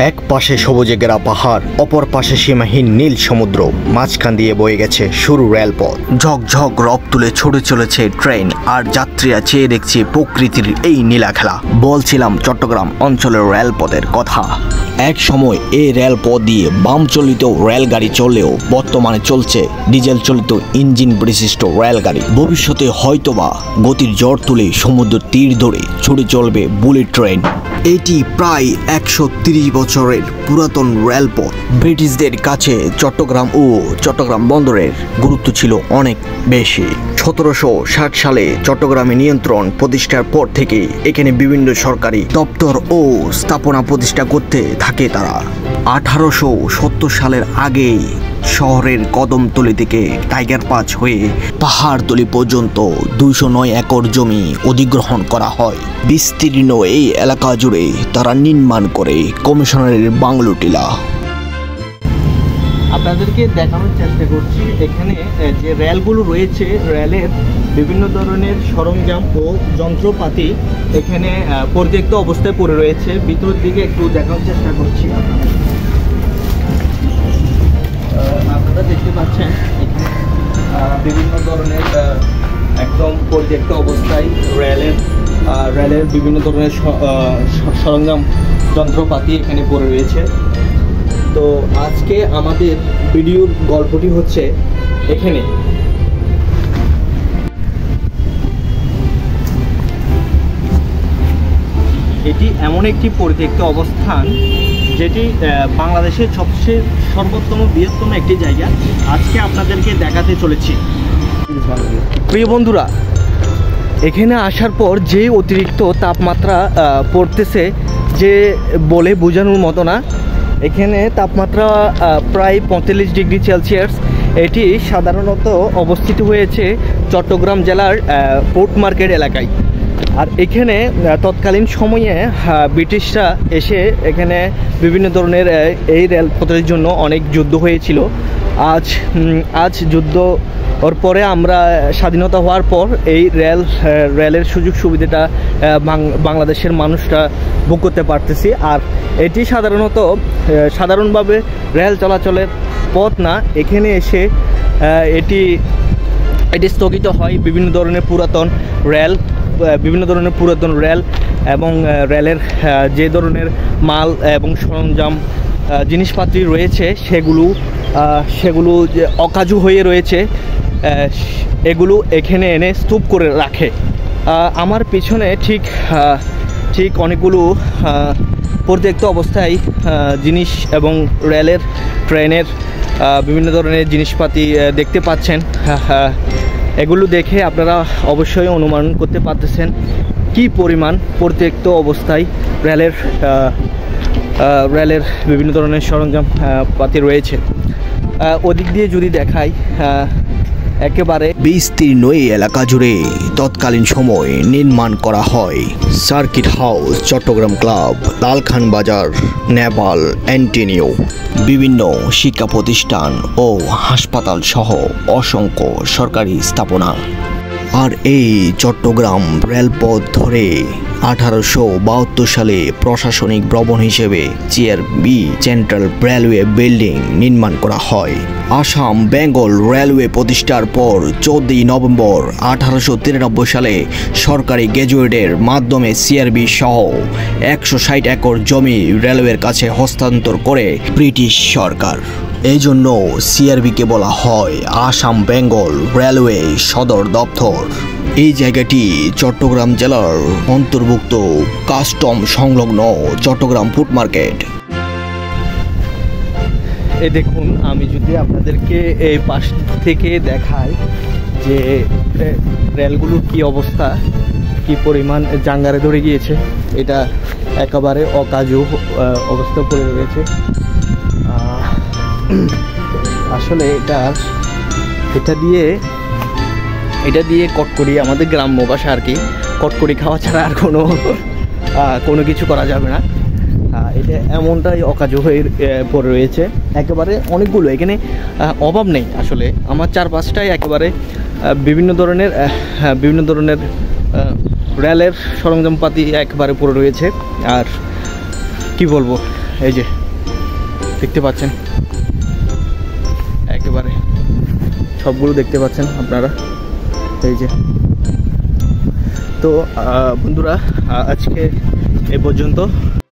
এক পাশে সবুজে ঘেরা পাহাড়, অপর পাশে সীমাহীন নীল সমুদ্র, মাঝখান দিয়ে বয়ে গেছে সরু রেলপথ। ঝকঝক রব তুলে ছুটে চলেছে ট্রেন, আর যাত্রীরা চেয়ে দেখছে প্রকৃতির এই নীলা খেলা। বলছিলাম চট্টগ্রাম অঞ্চলের রেলপথের কথা। এক সময় এই রেলপথ দিয়ে বাম চালিত রেলগাড়ি চললেও বর্তমানে চলছে ডিজেল চালিত ইঞ্জিন বিশিষ্ট রেলগাড়ি। ভবিষ্যতে হয়তোবা গতির জ্বর তুলে সমুদ্র তীর ধরে ছুটে চলবে বুলেট ট্রেন। এটি প্রায় 130 বছরের পুরাতন রেলপথ। ব্রিটিশদের কাছে চট্টগ্রাম ও চট্টগ্রাম বন্দরের গুরুত্ব ছিল অনেক বেশি। 1760 সালে চট্টগ্রামে নিয়ন্ত্রণ প্রতিষ্ঠার পর থেকে এখানে বিভিন্ন সরকারি দপ্তর ও স্থাপনা প্রতিষ্ঠা করতে থাকে তারা। 1870 সালের আগে শহরের কদমতলী থেকে টাইগার পাঁচ হয়ে পাহাড়তলী পর্যন্ত 209 একর জমি অধিগ্রহণ করা হয়। বিস্তীর্ণ এই এলাকা জুড়ে তারা নির্মাণ করে কমিশনারের বাংলো টিলা। আপনাদেরকে দেখানোর চেষ্টা করছি এখানে যে রেলগুলো রয়েছে, রেলের বিভিন্ন ধরনের সরঞ্জাম ও যন্ত্রপাতি এখানে পরিত্যক্ত অবস্থায় পড়ে রয়েছে। ভিতরের দিকে একটু দেখানোর চেষ্টা করছি। আপনারা দেখতে পাচ্ছেন এখানে বিভিন্ন ধরনের একদম পরিত্যক্ত অবস্থায় রেলের বিভিন্ন ধরনের সরঞ্জাম যন্ত্রপাতি এখানে পড়ে রয়েছে। তো আজকে আমাদের ভিডিওর গল্পটি হচ্ছে এখানে। এটি এমন একটি পরিত্যক্ত অবস্থান যেটি বাংলাদেশের সবচেয়ে সর্বোত্তম বৃহত্তম একটি জায়গা। আজকে আপনাদেরকে দেখাতে চলেছি। প্রিয় বন্ধুরা, এখানে আসার পর যে অতিরিক্ত তাপমাত্রা পড়তেছে যে বলে বোঝানোর মতো না। এখানে তাপমাত্রা প্রায় 45 ডিগ্রি সেলসিয়াস। এটি সাধারণত অবস্থিত হয়েছে চট্টগ্রাম জেলার পোর্ট মার্কেট এলাকায়। আর এখানে তৎকালীন সময়ে ব্রিটিশরা এসে এখানে বিভিন্ন ধরনের এই রেলপথের জন্য অনেক যুদ্ধ হয়েছিল। আজ যুদ্ধ ওর পরে আমরা স্বাধীনতা হওয়ার পর এই রেলের সুযোগ সুবিধাটা বাংলাদেশের মানুষরা ভোগ করতে পারতেছি। আর এটি সাধারণভাবে রেল চলাচলের পথ না। এখানে এসে এটি স্থগিত হয় বিভিন্ন ধরনের পুরাতন রেল এবং রেলের যে ধরনের মাল এবং সরঞ্জাম জিনিসপাতি রয়েছে সেগুলো যে অকাজু হয়ে রয়েছে এগুলো এখানে এনে স্তূপ করে রাখে। আমার পিছনে ঠিক অনেকগুলো পরিত্যক্ত অবস্থায় জিনিস এবং ট্রেনের বিভিন্ন ধরনের জিনিসপাতি দেখতে পাচ্ছেন। এগুলো দেখে আপনারা অবশ্যই অনুমান করতে পারতেছেন কি পরিমাণ পরিত্যক্ত অবস্থায় রেলের বিভিন্ন ধরনের সরঞ্জাম পাতি রয়েছে। ওদিক দিয়ে যদি দেখাই, একেবারে বিস্তীর্ণ এই এলাকা জুড়ে তৎকালীন সময়ে নির্মাণ করা হয় circuit house, Chittagong club, Lalkhan Bazar, Nepal Antonio, বিভিন্ন শিক্ষা প্রতিষ্ঠান ও হাসপাতাল সহ অসংখ্য সরকারি স্থাপনা। আর এই চট্টগ্রাম রেলপথ ধরে 1872 সালে প্রশাসনিক ভবন হিসেবে সিআরবি সেন্ট্রাল রেলওয়ে বিল্ডিং নির্মাণ করা হয়। আসাম বেঙ্গল রেলওয়ে প্রতিষ্ঠার পর 14 নভেম্বর 1893 সালে সরকারি গেজেটের মাধ্যমে সিআরবি সহ 160 একর জমি রেলওয়ের কাছে হস্তান্তর করে ব্রিটিশ সরকার। এই জন্য সিআরবিকে বলা হয় আসাম বেঙ্গল রেলওয়ে সদর দপ্তর। এই জায়গাটি চট্টগ্রাম জেলার অন্তর্ভুক্ত কাস্টম সংলগ্ন চট্টগ্রাম ফুড মার্কেট। এই দেখুন, আমি যদি আপনাদেরকে এই পাশ থেকে দেখাই যে রেলগুলোর কি অবস্থা, কি পরিমাণ জাঙ্গারে ধরে গিয়েছে। এটা একেবারে অকাজু অবস্থা পড়ে রয়েছে। আসলে এটা দিয়ে কটকরি, আমাদের গ্রাম্য ভাষা আর কি, কটকরি খাওয়া ছাড়া আর কোনো কিছু করা যাবে না। এটা এমনটাই অকাজু হয়ে পড়ে রয়েছে। একেবারে অনেকগুলো এখানে অভাব নেই। আসলে আমার চারপাশটাই একেবারে বিভিন্ন ধরনের রেলের সরঞ্জামপাতি একেবারে পড়ে রয়েছে। আর কি বলবো, এই যে দেখতে পাচ্ছেন, একেবারে সবগুলো দেখতে পাচ্ছেন আপনারা। এই যে তো বন্ধুরা, আজকে এই পর্যন্ত।